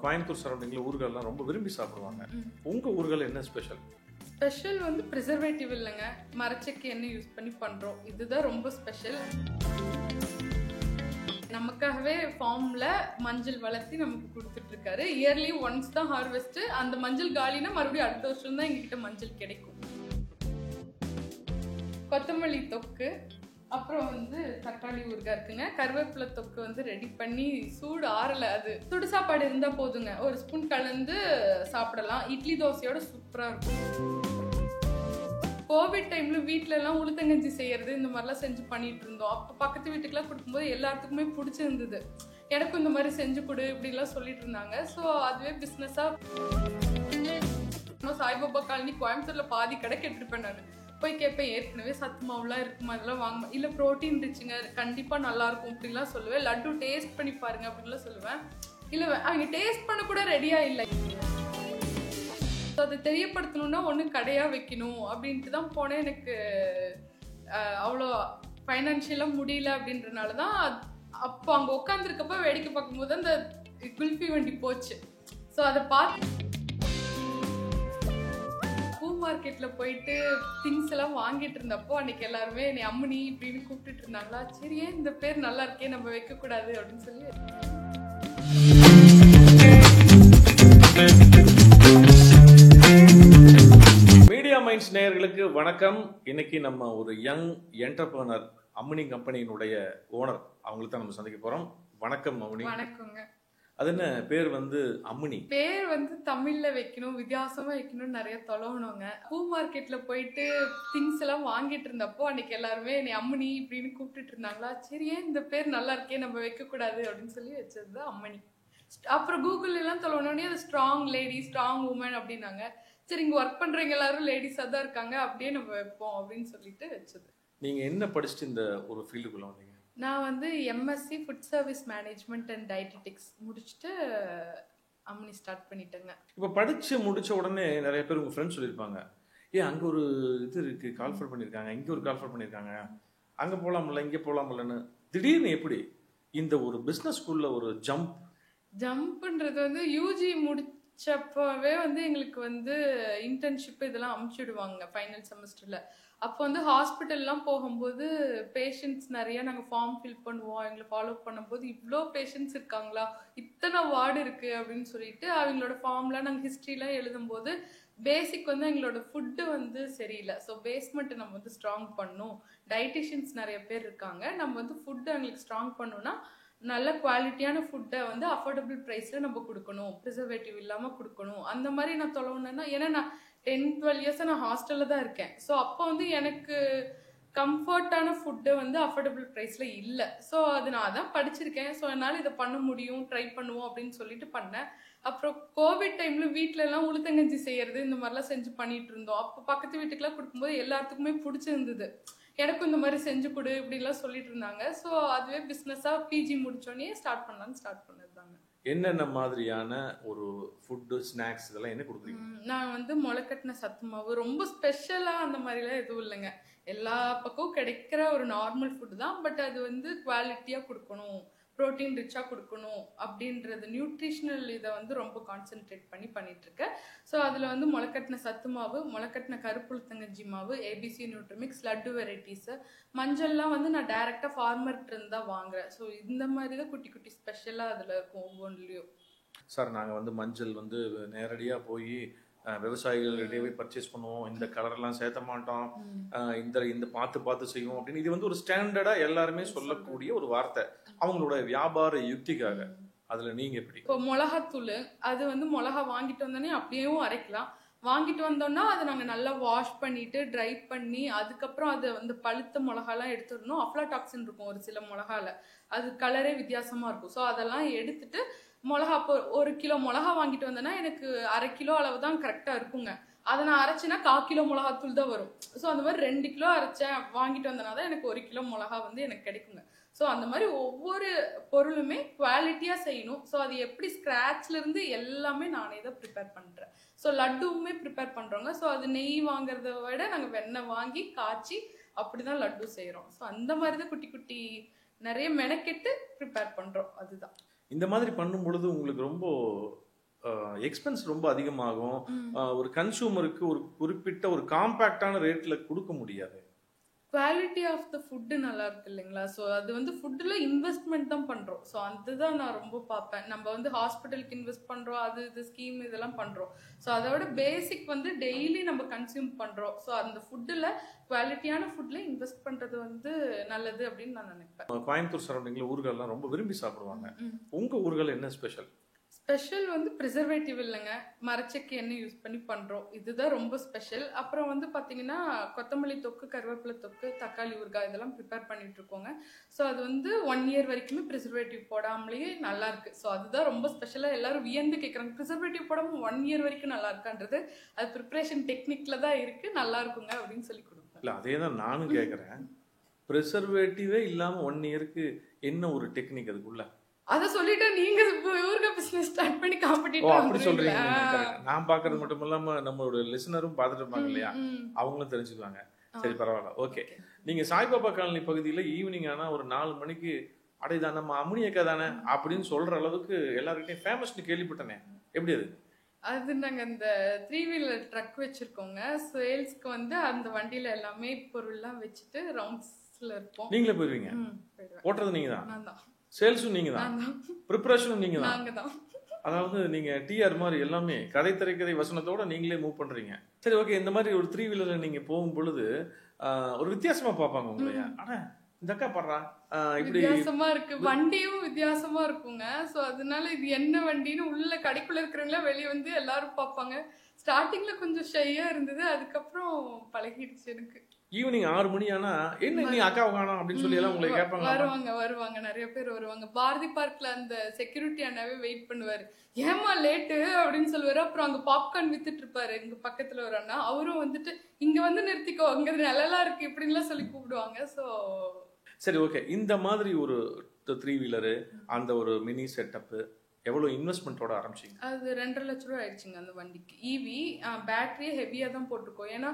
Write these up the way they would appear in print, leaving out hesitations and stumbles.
கோயம்புத்தூர் சரௌண்டிங்ல ஊர்கள்லாம் ரொம்ப விரும்பி சாப்பிடுவாங்க. உங்க ஊர்கள் என்ன ஸ்பெஷல்? ஸ்பெஷல் வந்து ப்ரிசர்வேட்டிவ் இல்லைங்க, மரச்செக்கு எண்ணெய் யூஸ் பண்ணி பண்றோம். இதுதான் ரொம்ப ஸ்பெஷல். நமக்காகவே ஃபார்ம்ல மஞ்சள் வளர்த்தி நமக்கு கொடுத்துட்டு இருக்காரு. இயர்லி ஒன்ஸ் தான் ஹார்வெஸ்ட். அந்த மஞ்சள் காலினா மறுபடியும் அடுத்த வருஷம் தான் எங்ககிட்ட மஞ்சள் கிடைக்கும். கொத்தமல்லி தொக்கு, அப்புறம் வந்து தக்காளி ஊறுகாய் இருக்குங்க. கருவேப்பிலை தொக்கு வந்து ரெடி பண்ணி சூடு ஆறல, அது சுடு சாப்பாடு இருந்தா போதுங்க, ஒரு ஸ்பூன் கலந்து சாப்பிடலாம். இட்லி தோசையோட சூப்பரா இருக்கும். கோவிட் டைம்ல வீட்டுல எல்லாம் உளுத்தங்கஞ்சி செய்யறது இந்த மாதிரிலாம் செஞ்சு பண்ணிட்டு இருந்தோம். அப்ப பக்கத்து வீட்டுக்குலாம் கொடுக்கும்போது எல்லாத்துக்குமே பிடிச்சிருந்தது. எனக்கும் இந்த மாதிரி செஞ்சு கொடு இப்படிலாம் சொல்லிட்டு இருந்தாங்க. ஸோ அதுவே பிஸ்னஸா சாய்பாபா காலனி கோயம்புத்தூர்ல பாதி கடை கேட்டிருப்பேன். நான் போய் கேட்பேன், ஏற்கனவே சத்து மாவுலாம் இருக்குமா, அதெல்லாம் வாங்க, இல்லை ப்ரோட்டீன் ரிச்சுங்க, கண்டிப்பாக நல்லா இருக்கும் அப்படின்லாம் சொல்லுவேன். லட்டு டேஸ்ட் பண்ணி பாருங்க அப்படின்லாம் சொல்லுவேன். இல்லை அவங்க டேஸ்ட் பண்ண கூட ரெடியா இல்லை. அதை தெரியப்படுத்தணும்னா ஒன்று கடையாக வைக்கணும் அப்படின்ட்டு தான் போனேன். எனக்கு அவ்வளோ ஃபைனான்ஷியலாக முடியல அப்படின்றனால தான் அப்போ அங்கே உட்காந்துருக்கப்ப வேடிக்கை பார்க்கும்போது அந்த குல்ஃபி வண்டி போச்சு. ஸோ அதை பார்த்து பூ மார்க்கெட்டில் போயிட்டு திங்ஸ் எல்லாம் வாங்கிட்டு இருந்தப்போ அன்னைக்கு எல்லாருமே என்னை அம்மனி இப்படின்னு கூப்பிட்டுட்டு இருந்தாங்களா. சரி, ஏன் இந்த பேர் நல்லா இருக்கே, நம்ம வைக்கக்கூடாது அப்படின்னு சொல்லி. மீடியா மைண்ட்ஸ் நேயர்களுக்கு வணக்கம். இன்னைக்கு நம்ம ஒரு யங் என்டர்பிரனர் அம்மனி கம்பெனியினுடைய ஓனர், அவங்களுக்கு தான் நம்ம சந்திக்க போறோம். வணக்கம் அம்மனி. வணக்கங்க. அது என்ன பேர் வந்து அம்மனி? பேர் வந்து தமிழ்ல வைக்கணும், வித்தியாசமா வைக்கணும்னு நிறைய தொலைவணுங்க. பூ மார்க்கெட்ல போயிட்டு திங்ஸ் எல்லாம் வாங்கிட்டு இருந்தப்போ அன்னைக்கு எல்லாருமே என்னை அம்மனி இப்படின்னு கூப்பிட்டுட்டு இருந்தாங்களா. சரி, ஏன் இந்த பேர் நல்லா இருக்கே, நம்ம வைக்கக்கூடாது அப்படின்னு சொல்லி வச்சது அம்மனி. அப்புறம் கூகுள் எல்லாம் தொலைவனோடனே அது ஸ்ட்ராங் லேடி, ஸ்ட்ராங் உமன் அப்படின்னாங்க. சரி, இங்க ஒர்க் பண்றவங்க எல்லாரும் லேடிஸா தான் இருக்காங்க, அப்படியே நம்ம வைப்போம் அப்படின்னு சொல்லிட்டு வச்சது. நீங்க என்ன படிச்சுட்டு இந்த ஒரு ஃபீல்டுக்குள்ள வந்தீங்க? நான் வந்து MSc food service management and dietetics முடிச்சுட்டு அம்மனி ஸ்டார்ட் பண்ணிட்டேங்க. இப்போ படிச்சு முடிச்ச உடனே நிறைய பேர் உங்க ஃப்ரெண்ட்ஸ் சொல்லியிருப்பாங்க, ஏன் அங்க ஒரு இது இருக்கு, கால்ஃபர் பண்ணியிருக்காங்க, இங்க ஒரு கால்ஃபர் பண்ணியிருக்காங்க, அங்க போலாம்ல இங்க போலாம்லன்னு. திடீர்னு எப்படி இந்த ஒரு பிசினஸ்க்குள்ள ஒரு ஜம்ப்ன்றது வந்து யூஜி முடிச்சப்பவே வந்து எங்களுக்கு வந்து இன்டர்ன்ஷிப் இதெல்லாம் அமுச்சிடுவாங்க ஃபைனல் செமஸ்டர்ல. அப்போ வந்து ஹாஸ்பிட்டல்லாம் போகும்போது பேஷண்ட்ஸ் நிறைய நாங்கள் ஃபார்ம் ஃபில் பண்ணுவோம். எங்களை ஃபாலோ பண்ணும்போது இவ்வளோ பேஷண்ட்ஸ் இருக்காங்களா, இத்தனை வார்டு இருக்கு அப்படின்னு சொல்லிட்டு அவங்களோட ஃபார்ம்லாம் நாங்கள் ஹிஸ்ட்ரிலாம் எழுதும்போது பேசிக் வந்து எங்களோட ஃபுட்டு வந்து சரியில்லை. ஸோ பேஸ்மெண்ட்டை நம்ம வந்து ஸ்ட்ராங் பண்ணணும். டயட்டிஷியன்ஸ் நிறைய பேர் இருக்காங்க, நம்ம வந்து ஃபுட்டு எங்களுக்கு ஸ்ட்ராங் பண்ணணும்னா நல்ல குவாலிட்டியான ஃபுட்டை வந்து அஃபோர்டபுள் ப்ரைஸில் நம்ம கொடுக்கணும், ப்ரிசர்வேட்டிவ் இல்லாமல் கொடுக்கணும். அந்த மாதிரி நான் தொலைவுனேன்னா, ஏன்னா நான் 10-12 இயர்ஸாக நான் ஹாஸ்டலில் தான் இருக்கேன். ஸோ அப்போ வந்து எனக்கு கம்ஃபர்ட்டான ஃபுட்டு வந்து அஃபோர்டபுள் ப்ரைஸில் இல்லை. ஸோ அது நான் அதான் படிச்சிருக்கேன். ஸோ என்னால் இதை பண்ண முடியும், ட்ரை பண்ணுவோம் அப்படின்னு சொல்லிட்டு பண்ணேன். அப்புறம் கோவிட் டைம்ல வீட்டுல எல்லாம் உளுத்தங்கஞ்சி செய்யறது இந்த மாதிரிலாம் செஞ்சு பண்ணிட்டு இருந்தோம். அப்போ பக்கத்து வீட்டுக்குலாம் கொடுக்கும்போது எல்லாத்துக்குமே பிடிச்சிருந்தது. எனக்கும் இந்த மாதிரி செஞ்சு கொடு இப்படிலாம் சொல்லிட்டு இருந்தாங்க. ஸோ அதுவே பிஸ்னஸா பிஜி முடிச்சோடனே ஸ்டார்ட் பண்ணது தாங்க. என்னென்ன மாதிரியான ஒரு ஃபுட்டு, ஸ்நாக்ஸ் இதெல்லாம் என்ன கொடுக்குறீங்க? நான் வந்து முளைக்கட்டின சத்து மாவு, ரொம்ப ஸ்பெஷலா அந்த மாதிரிலாம் எதுவும் இல்லைங்க. எல்லா பக்கமும் கிடைக்கிற ஒரு நார்மல் ஃபுட்டு தான். பட் அது வந்து குவாலிட்டியா கொடுக்கணும், ப்ரோட்டீன் ரிச்சாக கொடுக்கணும் அப்படின்றது நியூட்ரிஷனல் இதை வந்து ரொம்ப கான்சென்ட்ரேட் பண்ணிட்டு இருக்கேன். ஸோ அதில் வந்து முளைக்கட்டின சத்து மாவு, முளைக்கட்டின கருப்புளுத்தங்கஞ்சி மாவு, ஏபிசி நியூட்ரிமிக்ஸ், லட்டு வெரைட்டிஸு, மஞ்சள்லாம் வந்து நான் டைரெக்டாக ஃபார்மர்கிட்ட இருந்து தான் வாங்குறேன். ஸோ இந்த மாதிரி தான் குட்டி குட்டி ஸ்பெஷலாக அதில் இருக்கும் ஒவ்வொன்றுலையும். சார், நாங்கள் வந்து மஞ்சள் வந்து நேரடியாக போய் விவசாயிகளிடையே பர்ச்சேஸ் பண்ணுவோம், இந்த கலர்லாம் சேர்த்த மாட்டோம், இந்த பார்த்து செய்வோம் அப்படின்னு. இது வந்து ஒரு ஸ்டாண்டர்டா எல்லாருமே சொல்லக்கூடிய ஒரு வார்த்தை அவங்களோட வியாபார யுக்திக்காக. அதுல நீங்க எப்படி? இப்போ மிளகாத்தூள், அது வந்து மிளகா வாங்கிட்டு வந்தோடனே அப்படியேவும் அரைக்கலாம். வாங்கிட்டு வந்தோம்னா அதை நாங்கள் நல்லா வாஷ் பண்ணிட்டு ட்ரை பண்ணி அதுக்கப்புறம் அதை வந்து பழுத்த மிளகாலாம் எடுத்துடணும். அஃப்லாடாக்சின் இருக்கும் ஒரு சில மிளகால, அது கலரே வித்தியாசமா இருக்கும். ஸோ அதெல்லாம் எடுத்துட்டு மிளகா, இப்போ 1 கிலோ மிளகா வாங்கிட்டு வந்தேன்னா எனக்கு 1/2 கிலோ அளவு தான் கரெக்டாக இருக்குங்க. அதை நான் அரைச்சேன்னா 1/4 கிலோ மிளகாத்தூள் தான் வரும். ஸோ அந்த மாதிரி 2 கிலோ அரைச்சேன் வாங்கிட்டு வந்தேன்னா தான் எனக்கு 1 கிலோ மிளகா வந்து எனக்கு கிடைக்குங்க. ஸோ அந்த மாதிரி ஒவ்வொரு பொருளுமே குவாலிட்டியாக செய்யணும். ஸோ அது எப்படி ஸ்க்ராட்ச்லேருந்து எல்லாமே நானே தான் ப்ரிப்பேர் பண்ணுறேன். ஸோ லட்டுவுமே ப்ரிப்பேர் பண்ணுறோங்க. ஸோ அது நெய் வாங்குறத விட நாங்கள் வெண்ணெய் வாங்கி காய்ச்சி அப்படி தான் லட்டு செய்கிறோம். ஸோ அந்த மாதிரி தான் குட்டி குட்டி நிறைய மெனக்கெட்டு ப்ரிப்பேர் பண்ணுறோம். அதுதான். இந்த மாதிரி பண்ணும் பொழுது உங்களுக்கு ரொம்ப எக்ஸ்பென்ஸ் ரொம்ப அதிகமாகும். ம். ஒரு கன்சூமருக்கு ஒரு குறிப்பிட்ட ஒரு காம்பேக்டான ரேட்ல கொடுக்க முடியாது. குவாலிட்டி ஆஃப் த ஃபுட்டு நல்லா இருக்கு இல்லைங்களா? ஸோ அது வந்து ஃபுட்டில் இன்வெஸ்ட்மெண்ட் தான் பண்ணுறோம். ஸோ அதுதான் நான் ரொம்ப பார்ப்பேன். நம்ம வந்து ஹாஸ்பிட்டலுக்கு இன்வெஸ்ட் பண்ணுறோம், அது இது ஸ்கீம் இதெல்லாம் பண்ணுறோம். ஸோ அதோட பேசிக் வந்து டெய்லி நம்ம கன்சியூம் பண்ணுறோம். ஸோ அந்த ஃபுட்டில் குவாலிட்டியான ஃபுட்டில் இன்வெஸ்ட் பண்ணுறது வந்து நல்லது அப்படின்னு நான் நினைப்பேன். கோயம்புத்தூர் சரௌண்டிங்ல ஊர்கள்லாம் ரொம்ப விரும்பி சாப்பிடுவாங்க. ம். உங்க ஊர்கள் என்ன ஸ்பெஷல்? ஸ்பெஷல் வந்து ப்ரிசர்வேட்டிவ் இல்லைங்க, மரச்செக்கு எண்ணெய் யூஸ் பண்ணி பண்ணுறோம். இதுதான் ரொம்ப ஸ்பெஷல். அப்புறம் வந்து பார்த்தீங்கன்னா கொத்தமல்லி தொக்கு, கருவேப்பிலை தொக்கு, தக்காளி ஊறுகாய் இதெல்லாம் ப்ரிப்பேர் பண்ணிட்டு இருக்கோங்க. ஸோ அது வந்து 1 இயர் வரைக்குமே ப்ரிசர்வேட்டிவ் போடாமலேயே நல்லா இருக்கு. ஸோ அதுதான் ரொம்ப ஸ்பெஷலாக எல்லாரும் வியந்து கேட்குறாங்க, ப்ரிசர்வேட்டிவ் போடாமல் 1 இயர் வரைக்கும் நல்லா இருக்கான்றது. அது ப்ரிப்ரேஷன் டெக்னிக்ல தான் இருக்கு, நல்லா இருக்குங்க அப்படின்னு சொல்லி கொடுப்பேன். இல்ல அதே தான் நானும் கேட்குறேன். ப்ரிசர்வேட்டிவே இல்லாம 1 இயருக்கு என்ன ஒரு டெக்னிக் அதுக்குள்ள? அத சொல்லிட்டு நீங்க ஊறுகாய் பிசினஸ் ஸ்டார்ட் பண்ணி ஓ காம்படிட்டர் அப்படி சொல்றீங்க வந்துருவீங்களா? நீங்க. correct. நான் பார்க்கறது மட்டும் இல்லாம நம்மளோட லிசனரும் பார்த்துட்டு இருப்பாங்க ம், இல்லையா? ம். அவங்களும் தெரிஞ்சுக்குவாங்க. ஆ. சரி பரவாயில்ல. ஓகே. ஓகே. நீங்க சாய்பாபா காலனி பகுதியில ஈவினிங் ஆனா ஒரு 4 மணிக்கு அடைதான் நம்ம அம்முனி அக்கா தானே அப்படின்னு சொல்ற அளவுக்கு எல்லாருக்கிட்டையும் ஃபேமஸ்னு கேள்விப்பட்டனே. எப்படி அது? அது நாங்க இந்த 3 வீலர் ட்ரக் வச்சிருக்கோங்க. சேல்ஸ்க்கு வந்து அந்த வண்டியில எல்லாமே பொருள்லாம் வச்சுட்டு ரவுண்ட்ஸ்ல இருப்போம். நீங்களே போயிருவீங்க. போயிடுவேன். ஓட்டுறது நீங்க தான். நான் தான். சேல்ஸும் நீங்க தான். நான் தான். ப்ரிப்பரேஷனும் நீங்க தான். நாங்க தான். அதாவது நீங்க டிஆர் மாதிரி எல்லாமே கதை திரைக்கதை வசனத்தோட நீங்களே மூவ் பண்றீங்க. சரி ஓகே. இந்த மாதிரி ஒரு 3 வீலர்ல நீங்க போகும் பொழுது ஒரு வித்தியாசமா பார்ப்பாங்க உங்களைய. ஆனா இந்த அக்கா பண்றா இப்படி வித்தியாசமா இருக்கு. வண்டியும் வித்தியாசமா இருக்குங்க. சோ அதனால இது என்ன வண்டின்னு உள்ள கடைக்குள்ள இருக்கிறவங்களா வெளிய வந்து எல்லாரும் பார்ப்பாங்க. ஸ்டார்டிங்ல கொஞ்சம் ஷையா இருந்தது. அதுக்கப்புறம் பழகிடுச்சு எனக்கு. ஈவினிங் 6 மணி ஆனா என்ன நீ அக்கா காணோம் அப்படின்னு சொல்லி எல்லாம் உங்களை கேட்பாங்க. வருவாங்க நிறைய பேர் வருவாங்க. பாரதி பார்க்ல அந்த செக்யூரிட்டி அண்ணாவே வெயிட் பண்ணுவாரு. ஏமா லேட்டு அப்படின்னு சொல்லுவாரு. அப்புறம் அங்க பாப்கார்ன் வித்துட்டு இருப்பாரு எங்க பக்கத்துல ஒரு அண்ணா. அவரும் வந்துட்டு இங்க வந்து நிறுத்திக்கோ, அங்க நிழலா இருக்கு இப்படின்லாம் சொல்லி கூப்பிடுவாங்க. சோ சரி ஓகே. இந்த மாதிரி ஒரு 3 வீலரு அந்த ஒரு மினி செட்டப் எவ்வளவு இன்வெஸ்ட்மெண்ட்டோட ஆரம்பிச்சீங்க? அது 2.5 லட்ச ரூபா ஆயிடுச்சுங்க அந்த வண்டிக்கு. ஈவி பேட்டரியே ஹெவியா தான் போட்டிருக்கோம். ஏன்னா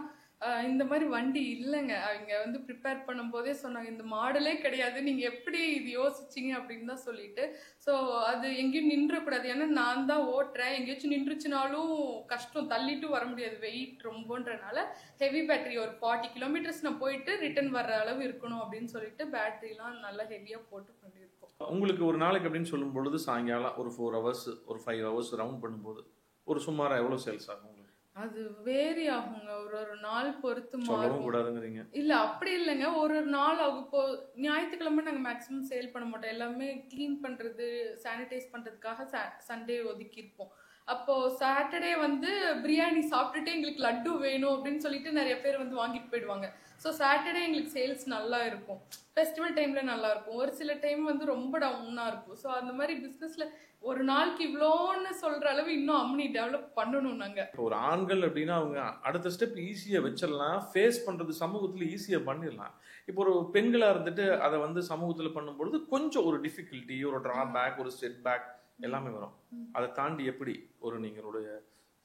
இந்த மாதிரி வண்டி இல்லைங்க. அவங்க வந்து ப்ரிப்பேர் பண்ணும்போதே சொன்னாங்க இந்த மாடலே கிடையாது, நீங்க எப்படி இது யோசிச்சீங்க அப்படின்னு தான் சொல்லிட்டு. ஸோ அது எங்கேயும் நின்றக்கூடாது. ஏன்னா நான் தான் ஓட்டுறேன், எங்கேயாச்சும் நின்றுச்சுனாலும் கஷ்டம், தள்ளிட்டு வர முடியாது வெயிட் ரொம்பன்றனால ஹெவி பேட்டரி ஒரு 40 கிலோமீட்டர்ஸ் நான் போயிட்டு ரிட்டர்ன் வர்ற அளவு இருக்கணும் அப்படின்னு சொல்லிட்டு பேட்டரிலாம் நல்லா ஹெவியா போட்டு பண்ணியிருக்கோம். உங்களுக்கு ஒரு நாளைக்கு அப்படின்னு சொல்லும் பொழுது சாயங்காலம் ஒரு 4 ஹவர்ஸ் ஒரு 5 ஹவர்ஸ் ரவுண்ட் பண்ணும்போது ஒரு சுமாரா எவ்வளவு சேல்ஸ் ஆகும் உங்களுக்கு? அது வேரி ஆகுங்க. ஒரு ஒரு நாள் பொறுத்து சொல்லவும் மாறும். கூடாதுங்கிறீங்க. இல்ல அப்படி இல்லைங்க. ஒரு ஒரு நாள் ஆகும். இப்போ ஞாயிற்றுக்கிழமை நாங்க மேக்ஸிமம் சேல் பண்ண மாட்டோம். எல்லாமே க்ளீன் பண்றது, சானிடைஸ் பண்றதுக்காக சண்டே ஒதுக்கி இருப்போம். அப்போ சாட்டர்டே வந்து பிரியாணி சாப்பிட்டுட்டு எங்களுக்கு லட்டு வேணும் அப்படின்னு சொல்லிட்டு நிறைய பேர் வந்து வாங்கிட்டு போயிடுவாங்க. ஸோ சாட்டர்டே எங்களுக்கு சேல்ஸ் நல்லா இருக்கும். ஃபெஸ்டிவல் டைம்ல நல்லா இருக்கும். ஒரு சில டைம் வந்து ரொம்ப டவுனா இருக்கும். ஸோ அந்த மாதிரி பிசினஸ்ல ஒரு நாளுக்கு இவ்வளோன்னு சொல்ற அளவு இன்னும் அம்னி டெவலப் பண்ணணும் நாங்க. ஒரு ஆண்கள் அப்படின்னா அவங்க அடுத்த ஸ்டெப் ஈஸியா வச்சிடலாம், ஃபேஸ் பண்றது சமூகத்துல ஈஸியா பண்ணிடலாம். இப்போ ஒரு பெண்களா இருந்துட்டு அதை வந்து சமூகத்துல பண்ணும்பொழுது கொஞ்சம் ஒரு டிஃபிகல்ட்டி, ஒரு டிராபேக், ஒரு செட் பேக் எல்லாமே வரும். அதை தாண்டி எப்படி ஒரு நீங்களுடைய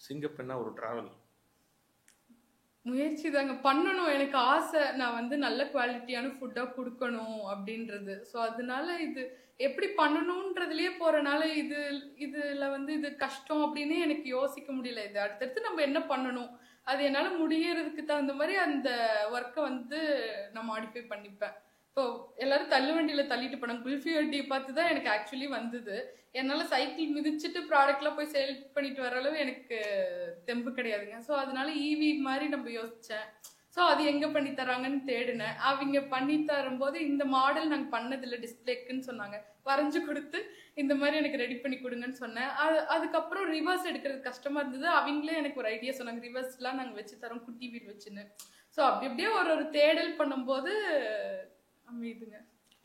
சிங்கப்பெண்ணா ஒரு டிராவல்? முயற்சி தாங்க பண்ணணும். எனக்கு ஆசை நான் வந்து நல்ல குவாலிட்டியான ஃபுட்டா கொடுக்கணும் அப்படின்றது. ஸோ அதனால இது எப்படி பண்ணணுன்றதுலயே போறனால இதுல வந்து இது கஷ்டம் அப்படின்னு எனக்கு யோசிக்க முடியல. இது அடுத்தடுத்து நம்ம என்ன பண்ணணும், அது என்னால முடியறதுக்கு தகுந்த மாதிரி அந்த ஒர்க்கை வந்து நான் மாடிஃபை பண்ணிப்பேன். இப்போ எல்லாரும் தள்ளு வண்டியில தள்ளிட்டு போனாங்க. குல்ஃபி வண்டியை பார்த்து தான் எனக்கு ஆக்சுவலி வந்தது. என்னால சைக்கிள் மிதிச்சுட்டு ப்ராடக்ட்லாம் போய் சேல் பண்ணிட்டு வர அளவு எனக்கு தெம்பு கிடையாதுங்க. ஸோ அதனால ஈவி மாதிரி நம்ம யோசிச்சேன். ஸோ அது எங்க பண்ணி தராங்கன்னு தேடினேன். அவங்க பண்ணி தரும்போது இந்த மாடல் நாங்கள் பண்ணதில்லை டிஸ்பிளேக்குன்னு சொன்னாங்க. வரைஞ்சு கொடுத்து இந்த மாதிரி எனக்கு ரெடி பண்ணி கொடுங்கன்னு சொன்னேன். அதுக்கப்புறம் ரிவர்ஸ் எடுக்கிறது கஷ்டமா இருந்தது. அவங்களே எனக்கு ஒரு ஐடியா சொன்னாங்க, ரிவர்ஸ்லாம் நாங்கள் வச்சு தரோம் குட்டி வீல் வச்சுன்னு. ஸோ அப்படி அப்படியே ஒரு தேடல் பண்ணும்போது அமையுதுங்க.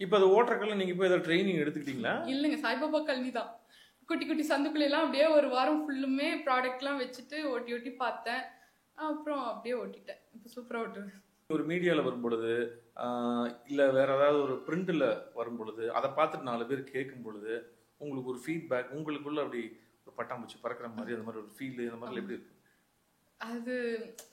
இப்போ அது ஓட்டுறக்கெல்லாம் நீங்க போய் ஏதாவது ட்ரைனிங் எடுத்துக்கிட்டீங்களா? இல்லைங்க, சாய்பாபா கல்வி தான். குட்டி குட்டி சந்துக்குள்ளெல்லாம் அப்படியே ஒரு வாரம் ஃபுல்லுமே ப்ராடக்ட்லாம் வச்சுட்டு ஓட்டி ஓட்டி பார்த்தேன். அப்புறம் அப்படியே ஓட்டிட்டேன். இப்போ சூப்பராக ஓட்டுவேன். ஒரு மீடியாவில் வரும் பொழுது இல்லை வேற ஏதாவது ஒரு பிரிண்டில் வரும் பொழுது அதை பார்த்துட்டு 4 பேர் கேட்கும் பொழுது உங்களுக்கு ஒரு ஃபீட்பேக் உங்களுக்குள்ள அப்படி ஒரு பட்டாம்பூச்சி பறக்கிற மாதிரி அந்த மாதிரி ஒரு ஃபீல் இந்த மாதிரி எப்படி இருக்கு? அது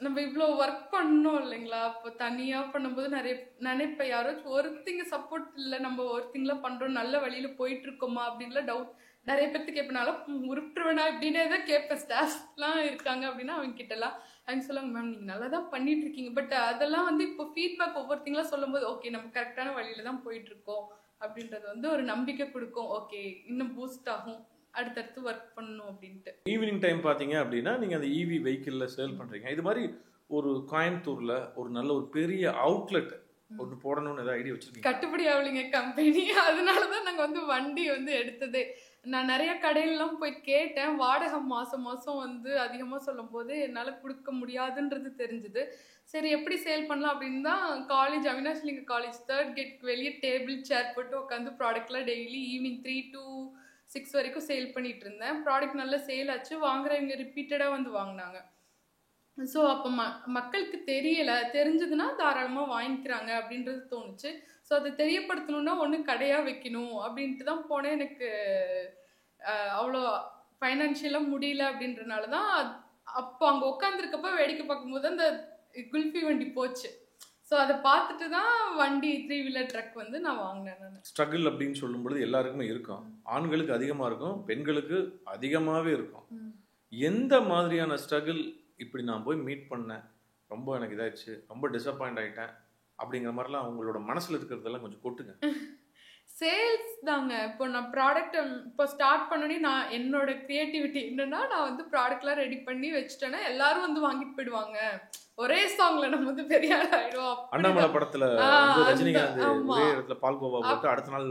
நம்ம இவ்வளோ ஒர்க் பண்ணோம் இல்லைங்களா? இப்போ தனியாக பண்ணும்போது நிறைய நினைப்பேன், யாராச்சும் ஒருத்திங்க சப்போர்ட் இல்லை, நம்ம ஒருத்திங்களா பண்ணுறோம், நல்ல வழியில் போயிட்டு இருக்கோமா அப்படின்லாம் டவுட் நிறைய பேர்த்து கேட்பனால உருட்டுருவேனா இப்படின்னே தான் கேட்பேன். ஸ்டாஃப்லாம் இருக்காங்க அப்படின்னா அவங்க கிட்டலாம் அவங்க சொல்லுவாங்க, மேம் நீங்கள் நல்லா தான் பண்ணிட்டு இருக்கீங்க, பட் அதெல்லாம் வந்து இப்போ ஃபீட்பேக் ஒவ்வொருத்தங்களாம் சொல்லும்போது ஓகே நம்ம கரெக்டான வழியில தான் போயிட்டு இருக்கோம் அப்படின்றது வந்து ஒரு நம்பிக்கை கொடுக்கும். ஓகே இன்னும் பூஸ்ட் ஆகும், அடுத்தடுத்து ஒர்க் பண்ணணும் அப்படின்ட்டு. ஈவினிங் டைம் பார்த்தீங்க அப்படின்னா நீங்கள் அந்த இவி வெஹிக்கிளில் சேல் பண்ணுறீங்க. இது மாதிரி ஒரு கோயம்புத்தூரில் ஒரு நல்ல ஒரு பெரிய அவுட்லெட் ஒன்று போடணும்னு ஏதாவது ஐடியா வச்சுருக்கீங்க? கட்டுப்படி ஆகலைங்க கம்பெனி, அதனால தான் நாங்கள் வந்து வண்டி வந்து எடுத்ததே. நான் நிறைய கடையிலலாம் போய் கேட்டேன், வாடகை மாதம் மாதம் வந்து அதிகமாக சொல்லும் போது என்னால் கொடுக்க முடியாதுன்றது தெரிஞ்சுது. சரி எப்படி சேல் பண்ணலாம் அப்படின்னு தான் காலேஜ் அவினாஷ்லிங்க காலேஜ் 3rd கேட்க்கு வெளியே டேபிள் சேர் போட்டு உட்காந்து ப்ராடக்ட்லாம் டெய்லி ஈவினிங் 3 to 6 வரைக்கும் சேல் பண்ணிட்டு இருந்தேன். ப்ராடக்ட் நல்லா சேல் ஆச்சு, வாங்குறவங்க ரிப்பீட்டடாக வந்து வாங்கினாங்க. ஸோ அப்போ மக்களுக்கு தெரிஞ்சதுன்னா தாராளமாக வாங்கிக்கிறாங்க அப்படின்றது தோணுச்சு. ஸோ அதை தெரியப்படுத்தணும்னா ஒன்று கடையாக வைக்கணும் அப்படின்ட்டு தான் போனேன். எனக்கு அவ்வளோ ஃபைனான்ஷியலாக முடியல அப்படின்றனால தான் அப்போ அங்கே உட்காந்துருக்கப்ப வேடிக்கை பார்க்கும்போது அந்த குல்ஃபி வண்டி போச்சு. ஸோ அதை பார்த்துட்டு தான் வண்டி 3 வீலர் ட்ரக் வந்து நான் வாங்கினேன். நான் ஸ்ட்ரகிள் அப்படின்னு சொல்லும்பொழுது எல்லாருக்குமே இருக்கும். ஆண்களுக்கு அதிகமாக இருக்கும், பெண்களுக்கு அதிகமாகவே இருக்கும். எந்த மாதிரியான ஸ்ட்ரகிள் இப்படி நான் போய் மீட் பண்ணேன், ரொம்ப எனக்கு இதாகிடுச்சு, ரொம்ப டிசப்பாயிண்ட் ஆகிட்டேன் அப்படிங்கிற மாதிரிலாம் அவங்களோட மனசில் இருக்கிறதெல்லாம் கொஞ்சம் கொட்டுங்க. சேல்ஸ் தாங்க. இப்போ நான் ப்ராடக்ட் இப்போ ஸ்டார்ட் பண்ணோன்னே நான் என்னோட கிரியேட்டிவிட்டி என்னன்னா, நான் வந்து ப்ராடக்ட்லாம் ரெடி பண்ணி வச்சுட்டேன்னா எல்லாரும் வந்து வாங்கிட்டு போயிடுவாங்க, ஒரே சாங்ல நம்ம வந்து பெரிய ஆள் ஆயிடும். அண்ணாமலை படத்துல ரஜினிகாந்த் ஒரே இடத்துல பால்கோவா போட்டு அடுத்த நாள்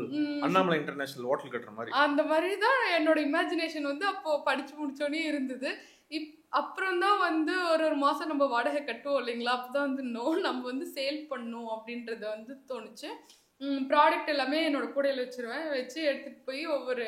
அண்ணாமலை இன்டர்நேஷனல் ஹோட்டல் கட்டுற மாதிரி, அந்த மாதிரி தான் என்னோட இமேஜினேஷன் வந்து அப்போ படிச்சு முடிச்சோடனே இருந்தது. அப்புறம் தான் வந்து ஒரு மாசம் நம்ம வாடகை கட்டுவோம் இல்லைங்களா, அப்பதான் வந்து நம்ம வந்து சேல் பண்ணணும் அப்படின்றது வந்து தோணுச்சு. ப்ராடக்ட் எல்லாமே என்னோட கூடையில் வச்சிருவேன், வச்சு எடுத்துட்டு போய் ஒவ்வொரு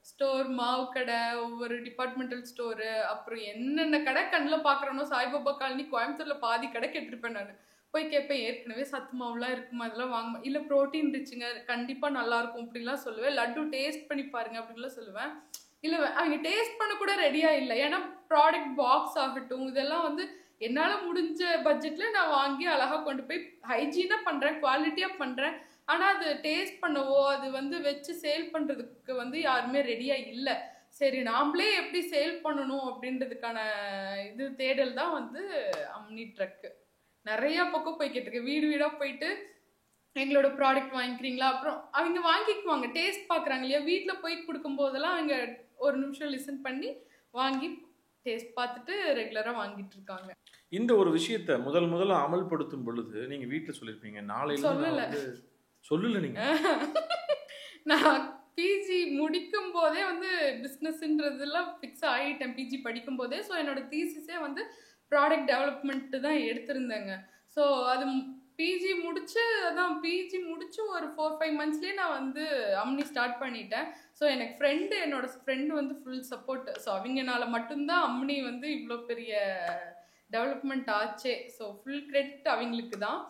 ஸ்டோர், மாவு கடை, ஒவ்வொரு டிபார்ட்மெண்டல் ஸ்டோரு, அப்புறம் என்னென்ன கடை கண்ணில் பார்க்குறனோ, சாய்பாபா காலனி கோயம்புத்தூர்ல பாதி கடை கேட்டிருப்பேன். நான் போய் கேட்பேன், ஏற்கனவே சத்து மாவுலாம் இருக்குமா, அதெல்லாம் வாங்க, இல்லை ப்ரோட்டீன் ரிச்சுங்க கண்டிப்பாக நல்லா இருக்கும் அப்படின்லாம் சொல்லுவேன். லட்டு டேஸ்ட் பண்ணி பாருங்க அப்படின்லாம் சொல்லுவேன். இல்லை அவங்க டேஸ்ட் பண்ண கூட ரெடியாக இல்லை, ஏன்னா ப்ராடக்ட் பாக்ஸ் ஆகட்டும் இதெல்லாம் வந்து என்னால் முடிஞ்ச பட்ஜெட்டில் நான் வாங்கி அழகாக கொண்டு போய் ஹைஜீனாக பண்ணுறேன், குவாலிட்டியாக பண்ணுறேன். ஆனால் அது டேஸ்ட் பண்ணவோ அது வந்து வச்சு சேல் பண்ணுறதுக்கு வந்து யாருமே ரெடியாக இல்லை. சரி நாமளே எப்படி சேல் பண்ணணும் அப்படின்றதுக்கான இது தேடல் தான் வந்து அம்னி ட்ரக்கு. நிறையா பக்கம் போய் கேட்டிருக்கேன், வீடு வீடாக போயிட்டு எங்களோட ப்ராடக்ட் வாங்கிக்கிறீங்களா, அப்புறம் அவங்க வாங்கிக்குவாங்க, டேஸ்ட் பார்க்குறாங்க இல்லையா, வீட்டில் போய் கொடுக்கும்போதெல்லாம் அவங்க ஒரு நிமிஷம் லிசன் பண்ணி வாங்கி டேஸ்ட் பார்த்துட்டு ரெகுலராக வாங்கிட்டு இருக்காங்க. இந்த ஒரு விஷயத்த முதல்ல அமல்படுத்தும் பொழுது நீங்க வீட்டில் சொல்லியிருப்பீங்க, நாளையில சொல்லல நீங்க. நான் பிஜி முடிக்கும் போதே வந்து பிஸ்னஸ்ன்றதுலாம் ஃபிக்ஸ் ஆகிட்டேன் பிஜி படிக்கும் போதே. ஸோ என்னோட தீசிஸே வந்து ப்ராடக்ட் டெவலப்மெண்ட் தான் எடுத்திருந்தேங்க. ஸோ அது பிஜி முடிச்சு ஒரு 4-5 மந்த்ஸ்லேயே நான் வந்து அம்னி ஸ்டார்ட் பண்ணிட்டேன். ஸோ எனக்கு என்னோட ஃப்ரெண்டு வந்து ஃபுல் சப்போர்ட். ஸோ அவங்கனால மட்டும்தான் அம்னி வந்து இவ்வளோ பெரிய டெவலப்மெண்ட் ஆச்சே. ஸோ ஃபுல் கிரெடிட் அவங்களுக்கு தான்.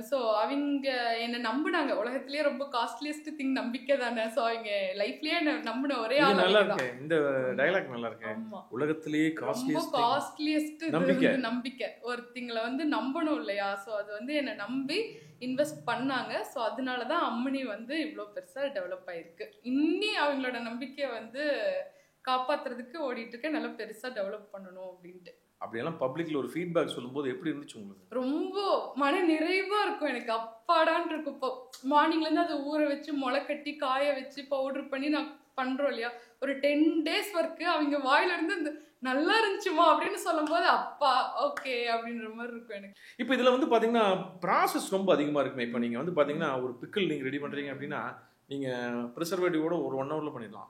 ஸோ அவங்க என்னை நம்பினாங்க. உலகத்திலேயே ரொம்ப காஸ்ட்லியஸ்ட் திங் நம்பிக்கை தானே. ஸோ அவங்க லைஃப்லயே என்ன நம்பின ஒரே ஆள். நல்லா இருக்கு இந்த டயலாக், நல்லா இருக்கு. உலகத்திலேயே காஸ்ட்லியஸ்ட் நம்பிக்கை. ஒருத்தங்களை வந்து நம்பணும் இல்லையா. ஸோ அது வந்து என்னை நம்பி இன்வெஸ்ட் பண்ணாங்க. ஸோ அதனால தான் அம்மனி வந்து இவ்வளோ பெருசாக டெவலப் ஆயிருக்கு. இன்னி அவங்களோட நம்பிக்கையை வந்து காப்பாற்றுறதுக்கு ஓடிட்டு இருக்கேன், நல்லா பெருசாக டெவலப் பண்ணணும் அப்படின்ட்டு. அப்படியெல்லாம் பப்ளிக்ல ஒரு ஃபீட்பேக் சொல்லும்போது எப்படி இருந்துச்சு உங்களுக்கு? ரொம்ப மன நிறைவா இருக்கும் எனக்கு, அப்பாடான் இருக்கும். இப்போ மார்னிங்லேருந்து அதை ஊற வச்சு முளை கட்டி காய வச்சு பவுடர் பண்ணி நான் பண்ணுறோம் இல்லையா, ஒரு 10 days ஒர்க்கு அவங்க வாயிலிருந்து இந்த நல்லா இருந்துச்சுமா அப்படின்னு சொல்லும் போது அப்பா ஓகே அப்படின்ற மாதிரி இருக்கும் எனக்கு. இப்போ இதில் வந்து பார்த்தீங்கன்னா ப்ராசஸ் ரொம்ப அதிகமாக இருக்குமே. இப்போ நீங்கள் வந்து பார்த்தீங்கன்னா ஒரு பிக்கிள் நீங்கள் ரெடி பண்ணுறீங்க அப்படின்னா நீங்கள் ப்ரிசர்வேட்டிவோட ஒரு 1 hourல பண்ணிடலாம்.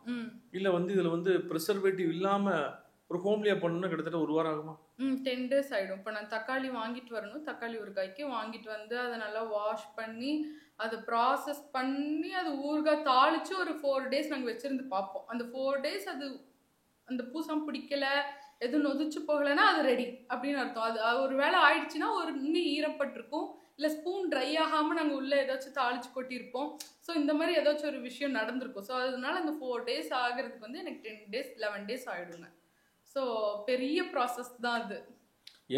இல்லை வந்து இதில் வந்து ப்ரிசர்வேட்டிவ் இல்லாமல் ஒரு ஹோம்லியா பண்ணணும்னா கிட்டத்தட்ட 1 வாரம் ஆகுமா? 10 days ஆகிடும். இப்போ நான் தக்காளி வாங்கிட்டு வரணும், தக்காளி ஒரு காய்க்கு வாங்கிட்டு வந்து அதை நல்லா வாஷ் பண்ணி அதை ப்ராசஸ் பண்ணி அது ஊறுகாய் தாளித்து ஒரு 4 days நாங்கள் வச்சுருந்து பார்ப்போம். அந்த 4 days அது அந்த பூசம் பிடிக்கல, எதுவும் நொதிச்சு போகலைன்னா அது ரெடி அப்படின்னு அர்த்தம். அது ஒரு வேளை ஆயிடுச்சுன்னா ஒரு இன்னும் ஈரப்பட்டிருக்கும், இல்லை ஸ்பூன் ட்ரை ஆகாமல் நாங்கள் உள்ளே ஏதாச்சும் தாளிச்சு கொட்டியிருப்போம். ஸோ இந்த மாதிரி ஏதாச்சும் ஒரு விஷயம் நடந்திருக்கும். ஸோ அதனால அந்த 4 days ஆகிறதுக்கு வந்து எனக்கு 10 days 11 days ஆகிடுங்க. ஸோ பெரிய ப்ராசஸ் தான் அது.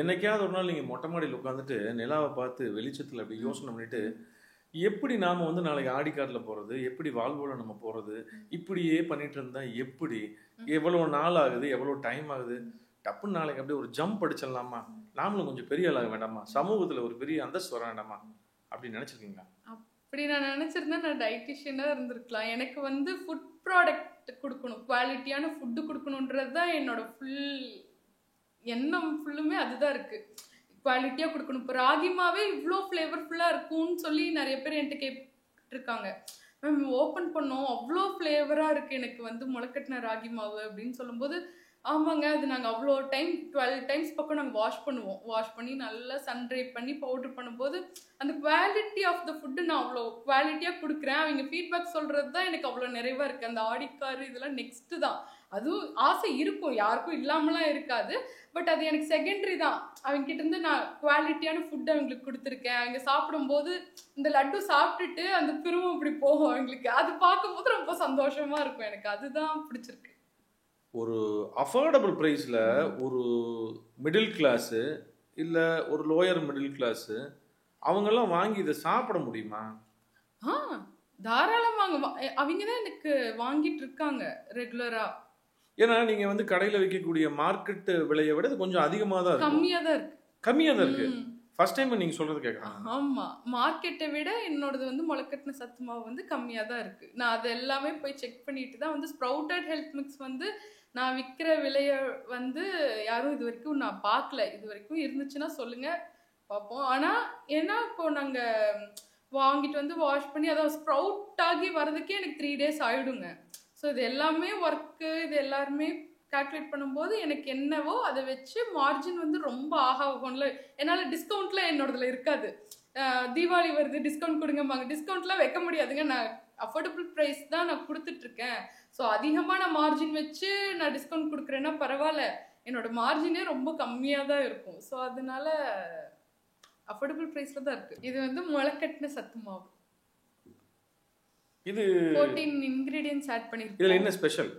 என்னைக்காவது ஒரு நாள் நீங்கள் மொட்டை மாடியில் உட்காந்துட்டு நிலாவை பார்த்து வெளிச்சத்தில் அப்படி யோசனை பண்ணிட்டு எப்படி நாம வந்து நாளைக்கு ஆடிக்கார்ல போறது, எப்படி வால்வோல நம்ம போறது, இப்படியே பண்ணிட்டு இருந்தா எப்படி, எவ்வளவு நாள் ஆகுது, எவ்வளவு டைம் ஆகுது, டப்புன்னு நாளைக்கு அப்படியே ஒரு ஜம்ப் அடிச்சிடலாமா, நாமளும் கொஞ்சம் பெரிய ஆளாக வேண்டாமா, சமூகத்துல ஒரு பெரிய அந்தஸ்து வர வேண்டாமா அப்படின்னு நினைச்சிருக்கீங்களா? அப்படி நான் நினைச்சிருந்தா நான் டயட்டிஷியனா இருந்திருக்கலாம். எனக்கு வந்து ஃபுட் ப்ராடக்ட் கொடுக்கணும், குவாலிட்டியான ஃபுட்டு கொடுக்கணுன்றது தான் என்னோட எண்ணம் ஃபுல்லுமே அதுதான் இருக்கு. குவாலிட்டியாக கொடுக்கணும். இப்போ ராகி மாவே இவ்வளோ ஃப்ளேவர்ஃபுல்லாக இருக்கும்னு சொல்லி நிறைய பேர் என்கிட்ட கேட்டுருக்காங்க. மேம் ஓப்பன் பண்ணோம், அவ்வளோ ஃப்ளேவராக இருக்குது எனக்கு வந்து முளைக்கட்டின ராகி மாவு அப்படின்னு சொல்லும்போது, ஆமாங்க அது நாங்கள் அவ்வளோ டைம் 12 டைம்ஸ் பக்கம் நாங்கள் வாஷ் பண்ணுவோம். வாஷ் பண்ணி நல்லா சன் ட்ரை பண்ணி பவுடர் பண்ணும்போது அந்த குவாலிட்டி ஆஃப் த ஃபுட்டு நான் அவ்வளோ குவாலிட்டியாக கொடுக்குறேன். அவங்க ஃபீட்பேக் சொல்கிறது தான் எனக்கு அவ்வளோ நிறைவாக இருக்குது. அந்த ஆடிக்கார் இதெல்லாம் நெக்ஸ்ட்டு தான். அதுவும் ஆசை இருக்கும், யாருக்கும் இல்லாமலாம் இருக்காது. பட் அது எனக்கு செகண்டரி தான். அவங்க கிட்ட இருந்து நான் குவாலிட்டியான ஃபுட் அவங்களுக்கு கொடுத்துருக்கேன். அவங்க சாப்பிடும்போது இந்த லட்டு சாப்பிட்டுட்டு அந்த திரும்ப இப்படி போகும் அவங்களுக்கு. அது பார்க்கும்போது ரொம்ப சந்தோஷமா இருக்கும். எனக்கு அதுதான் பிடிச்சிருக்கு. ஒரு அஃபோர்டபுள் ப்ரைஸில் ஒரு மிடில் கிளாஸு இல்லை ஒரு லோயர் மிடில் கிளாஸு அவங்கெல்லாம் வாங்கி இதை சாப்பிட முடியுமா? தாராளமாக அவங்க தான் எனக்கு வாங்கிட்டு இருக்காங்க ரெகுலரா. ஏன்னா நீங்க வந்து கடையில் விற்கக்கூடிய மார்க்கெட் விலையை விட இது கொஞ்சம் அதிகமாக தான் இருக்கு. கம்மியாக தான் இருக்கு. ஃபர்ஸ்ட் டைம் நீங்க சொல்றது கேட்குறேன். ஆமா, மார்க்கெட்டை விட என்னோடது வந்து முளைக்கட்டின சத்து மாவு வந்து கம்மியாக தான் இருக்கு. நான் அது எல்லாமே போய் செக் பண்ணிட்டு தான் வந்து ஸ்ப்ரவுட்டட் ஹெல்த் மிக்ஸ் வந்து நான் விற்கிற விலையை வந்து யாரும் இது வரைக்கும் நான் பார்க்கல. இது வரைக்கும் இருந்துச்சுன்னா சொல்லுங்க பார்ப்போம். ஆனால் ஏன்னா இப்போ நாங்கள் வாங்கிட்டு வந்து வாஷ் பண்ணி அதை ஸ்ப்ரவுட் ஆகி வர்றதுக்கே எனக்கு 3 days ஆயிடுங்க. ஸோ இது எல்லாமே ஒர்க்கு, இது எல்லாருமே கால்குலேட் பண்ணும்போது எனக்கு என்னவோ அதை வச்சு மார்ஜின் வந்து ரொம்ப ஆகும்ல. என்னால் டிஸ்கவுண்ட்லாம் என்னோடதுல இருக்காது. தீபாவளி வருது டிஸ்கவுண்ட் கொடுங்கம்பாங்க, டிஸ்கவுண்ட்லாம் வைக்க முடியாதுங்க. நான் அஃபோர்டபுள் ப்ரைஸ் தான் நான் கொடுத்துட்ருக்கேன். ஸோ அதிகமாக நான் மார்ஜின் வச்சு நான் டிஸ்கவுண்ட் கொடுக்குறேன்னா பரவாயில்ல, என்னோட மார்ஜினே ரொம்ப கம்மியாக தான் இருக்கும். ஸோ அதனால அஃபோர்டபுள் ப்ரைஸில் தான் இருக்குது. இது வந்து முளைக்கட்டின சத்து மாவு. இது 14 இன்கிரீடியன்ட்ஸ் ஆட் பண்ணிருக்கோம். இதுல என்ன special?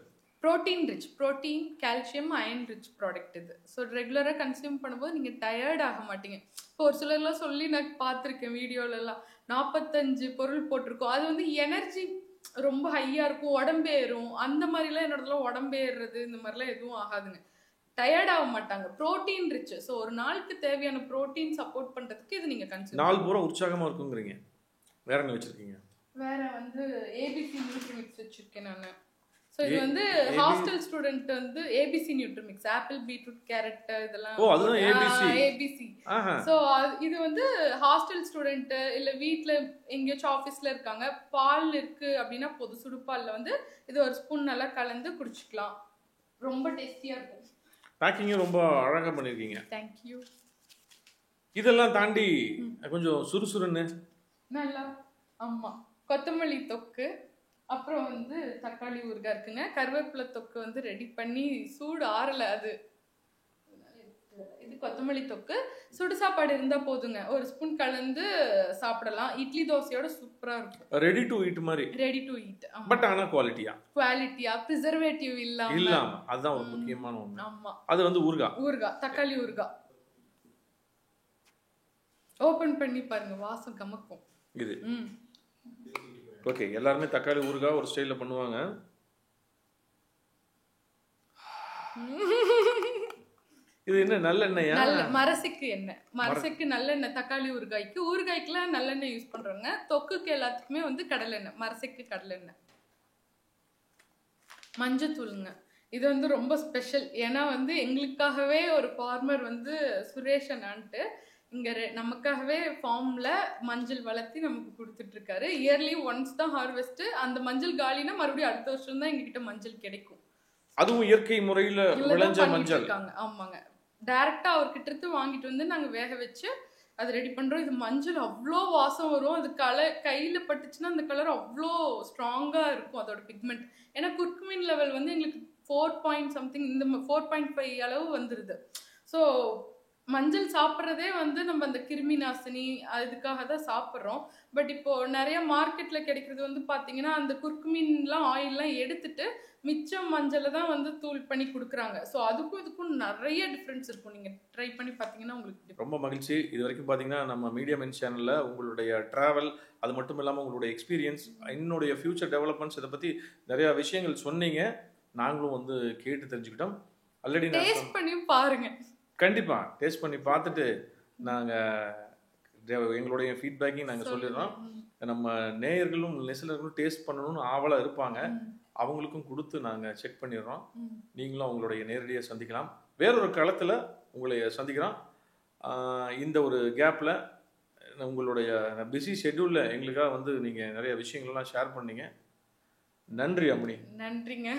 Protein rich, protein, calcium, iron rich product இது. ஸோ ரெகுலராக கன்சியூம் பண்ணும்போது நீங்கள் டயர்ட் ஆக மாட்டீங்க. இப்போ ஒரு சிலர்லாம் சொல்லி நான் பார்த்துருக்கேன் வீடியோலலாம் 45 பொருள் போட்டிருக்கோம். அது வந்து எனர்ஜி ரொம்ப ஹையாக இருக்கும், உடம்பு ஏறும். அந்த மாதிரிலாம் என்னோடதுலாம் உடம்பு ஏறுறது இந்த மாதிரிலாம் எதுவும் ஆகாதுங்க. டயர்ட் ஆக மாட்டாங்க. Protein rich. ஸோ ஒரு நாளுக்கு தேவையான புரோட்டீன் சப்போர்ட் பண்ணுறதுக்கு இது நீங்கள் கன்சியூம். நாள் பூரா உற்சாகமாக இருக்குங்கிறீங்க. வேற என்ன வச்சிருக்கீங்க? வேற வந்து ஏபிசி நியூட்ரிமிக்ஸ் வச்சிருக்கேன் நான். ஸோ இது வந்து ஹாஸ்டல் ஸ்டூடெண்ட் வந்து ஏபிசி நியூட்ரிமிக்ஸ், ஆப்பிள், பீட்ரூட், கேரட் இதெல்லாம். ஓ அதுதான் ஏபிசி. ஏபிசி. ஸோ இது வந்து ஹாஸ்டல் ஸ்டூடெண்ட் இல்லை வீட்டில் எங்கேயாச்சும் ஆஃபீஸில் இருக்காங்க, பால் இருக்கு அப்படின்னா பொது சுடுபாலில் வந்து இது ஒரு ஸ்பூன் நல்லா கலந்து குடிச்சிக்கலாம். ரொம்ப டேஸ்டியாக இருக்கும். பேக்கிங்கும் ரொம்ப அழகாக பண்ணியிருக்கீங்க. தேங்க்யூ. இதெல்லாம் தாண்டி கொஞ்சம் சுறுசுறுன்னு நல்லா. ஆமாம், கொத்தமல்லி தொக்கு, அப்புறம் வந்து தக்காளி ஊறுகாய் இருக்குங்க. கருவேப்பிலை தொக்கு வந்து ரெடி பண்ணி சூடு ஆறலை அது. இது கொத்தமல்லி தொக்கு. சுடு சாப்பாடு இருந்தால் போதுங்க, ஒரு ஸ்பூன் கலந்து சாப்பிடலாம். இட்லி தோசையோட சூப்பராக இருக்கும். ரெடி டு ஈட் மாதிரி. Ready to eat. பட் ஆனால் குவாலிட்டியா ப்ரிசர்வேட்டிவ் இல்லாம அதுதான் ஒரு முக்கியமான ஒன்று. ஆமாம், அது வந்து ஊறுகாய், தக்காளி ஊறுகாய். ஓப்பன் பண்ணி பாருங்க, வாசம் கமக்கும் இது. ஓகே, எல்லாருமே தக்காளி ஊறுகாய் ஒரு ஸ்டைலில் பண்ணுவாங்க. இது என்ன நல்லெண்ணெயா? மரசிக்கு எண்ணெய். மரசிக்கு நல்லெண்ணெய். தக்காளி ஊறுகாய்க்குலாம் நல்லெண்ணெய் யூஸ் பண்றோங்க. தொக்குக்கு எல்லாத்துக்குமே வந்து கடலெண்ணெய், மரசிக்கு கடலெண்ணெய். மஞ்சத்தூளுங்க. இது வந்து ரொம்ப ஸ்பெஷல். ஏன்னா வந்து எங்களுக்காகவே ஒரு ஃபார்மர் வந்து சுரேஷ் அண்ணான்ட்டு இங்கே நமக்காகவே ஃபார்மில் மஞ்சள் வளர்த்தி நமக்கு கொடுத்துட்ருக்காரு. இயர்லி ஒன்ஸ் தான் ஹார்வெஸ்ட்டு. அந்த மஞ்சள் காலினா மறுபடியும் அடுத்த வருஷம் தான் எங்ககிட்ட மஞ்சள் கிடைக்கும். அதுவும் இயற்கை முறையில் விளைஞ்ச மஞ்சள். ஆமாங்க, டைரெக்டாக அவர்கிட்ட இருந்து வாங்கிட்டு வந்து நாங்கள் வேக வச்சு அது ரெடி பண்ணுறோம். இது மஞ்சள் அவ்வளோ வாசம் வரும். அது கையில் பட்டுச்சுன்னா அந்த கலர் அவ்வளோ ஸ்ட்ராங்காக இருக்கும் அதோட பிக்மெண்ட். ஏன்னா குர்குமின் லெவல் வந்து எங்களுக்கு 4 பாயிண்ட் சம்திங், இந்த 4.5 அளவு வந்துடுது. ஸோ மஞ்சள் சாப்பிட்றதே வந்து நம்ம அந்த கிருமி நாசினி அதுக்காக தான் சாப்பிட்றோம். பட் இப்போ நிறைய மார்க்கெட்ல கிடைக்கிறது வந்து பார்த்தீங்கன்னா, அந்த குர்குமின்லாம் ஆயில்லாம் எடுத்துட்டு, மிச்சம் மஞ்சள தான் வந்து தூள் பண்ணி குடுக்குறாங்க. ஸோ அதுக்கும் இதுக்கும் நெறைய டிஃபரன்ஸ் இருக்கும். நீங்க ட்ரை பண்ணி பார்த்தீங்கன்னா உங்களுக்கு ரொம்ப மகிழ்ச்சி. இதுவரைக்கும் பார்த்தீங்கன்னா, நம்ம மீடியா மென் சேனல்ல உங்களுடைய டிராவல், அது மட்டும் இல்லாம உங்களுடைய எக்ஸ்பீரியன்ஸ், என்னுடைய ஃபியூச்சர் டெவலப்மெண்ட்ஸ் இத பத்தி நெறைய விஷயங்கள் சொன்னீங்க. நாங்களும் வந்து கேட்டு தெரிஞ்சுக்கிட்டோம். ஆல்ரெடி நான் டேஸ்ட் பண்ணியும் பாருங்க. கண்டிப்பா டேஸ்ட் பண்ணி பார்த்துட்டு நாங்க எங்களுடைய ஃபீட்பேக்கையும் நாங்க சொல்லிடுறோம். நம்ம நேயர்களும் லிசனர்களும் டேஸ்ட் பண்ணணும்னு ஆவலா இருப்பாங்க. அவங்களுக்கும் கொடுத்து நாங்க செக் பண்ணிடுறோம். நீங்களும் அவங்களுடைய நேரடியா சந்திக்கலாம். வேறொரு களத்துல உங்களை சந்திக்கிறோம். இந்த ஒரு கேப்ல உங்களுடைய பிஸி ஷெட்யூல்ல எங்களுக்காக வந்து நீங்க நிறைய விஷயங்கள்லாம் ஷேர் பண்ணீங்க. நன்றி அம்மணி. நன்றிங்க.